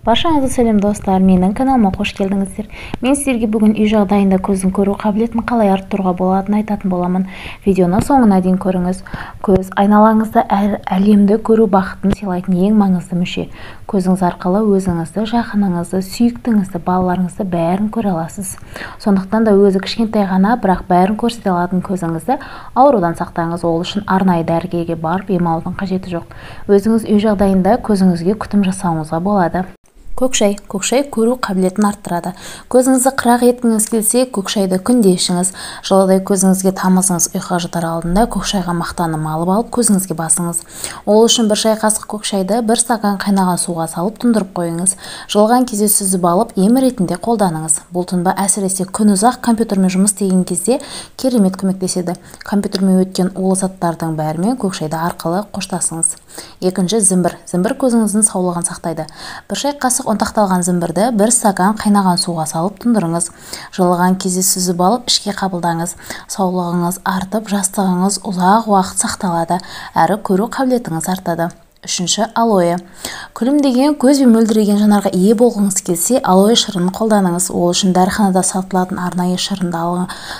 Баршаңызға сәлем достар, менің каналыма қош келдіңіздер. Мен сіздерге бүгін үй жағдайында көздің көру қабілетін қалай арттыруға болатынын айтатын боламын. Видеоны соңына дейін көріңіз. Көз айналаңызда әлемді көру бақытын сыйлайтын ең маңызды мүше. Көзіңіз арқылы өзіңізді, жақыныңызды, сүйіктіңізді, балаларыңызды бәрін көре аласыз. Сондықтан да өзі кішкентай ғана, бірақ бәрін көрсете алатын көзіңізді аурудан сақтаңыз. Ол үшін арнайы дәрігерге барып ем алудың қажеті жоқ. Өзіңіз үй жағдайында көзіңізге күтім жасауыңызға болады. Көкшай көру қабілетін арттырады. Көзіңізді қырақ еткіңіз келсе, көкшайды күнде ішіңіз. Жылыдай көзіңізге тамызыңыз, ұйқыға жатар алдында көкшайға мақтаны малып алып көзіңізге басыңыз. Ол үшін бір шай қасық көкшайды бір стакан қайнаған суға салып тұндырып қойыңыз. Жылған кезде сүзіп алып ем ретінде қолданыңыз. Бұл тұнба әсіресе күн ұзақ компьютермен жұмыс істеген кезде керемет көмектеседі. Компьютермен өткен улы заттардың бәрімен көкшайды арқылы қоштасыңыз. Екінші, зімбір көзіңіздің саулығын сақтайды. Bir шай қасық ұнтақталған зімбірді бір стакан қайнаған суға салып тұндырыңыз. Жылыған кезде сүзіп алып ішке қабылдаңыз. Саулығыңыз артып, жастығыңыз ұзақ уақыт сақталады, әрі көру қабілетіңіз артады. Үшінші, алоэ. Күлімдеген көз бен мөлдіреген жанарға ие болғыңыз келсе, алоэ шырынын қолданыңыз. Ол үшін дәріханада сатылатын арнайы шырынды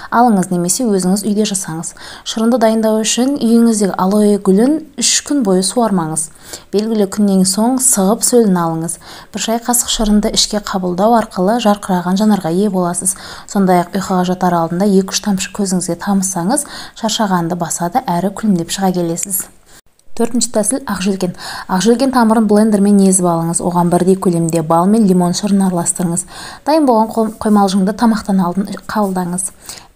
алыңыз, немесе өзіңіз үйде жасаңыз. Шырынды дайындау үшін үйіңіздегі алоэ гүлін 3 күн бойы суармаңыз. Белгілі күннен соң сығып сөлін алыңыз. Bir шай қасық шырынды ішке қабылдау арқылы жарқыраған жанарға ие боласыз. Сондай-ақ ұйқыға жатар алдында 2-3 тамшы көзіңізге тамызсаңыз, шаршағанды басады, әрі күлімдеп шыға келесіз. Төртінші тәсіл ақжелкен. Ақжелкен тамырын блендермен езіп алыңыз. Оған бірдей көлемде бал мен лимон шырын араластырыңыз. Дайын болған қоймалжыңды тамақтан алдын қабылдаңыз.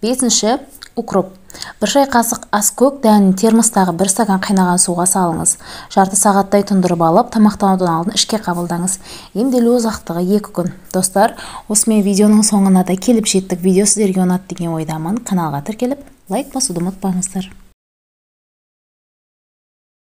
Бесінші, укроп. Bir шай қасық аскөк дәнін термостағы бір стакан қайнаған суға салыңыз. Жарты сағаттай тұндырып алып, тамақтанудан алдын ішке қабылдаңыз. Емделу ұзақтығы 2 күн. Достар, осымен видеоның соңына да келіп жеттік. Видео сіздерге ұнады деген ойдамын. Каналға тіркеліп, лайк басуды ұмытпаңыздар.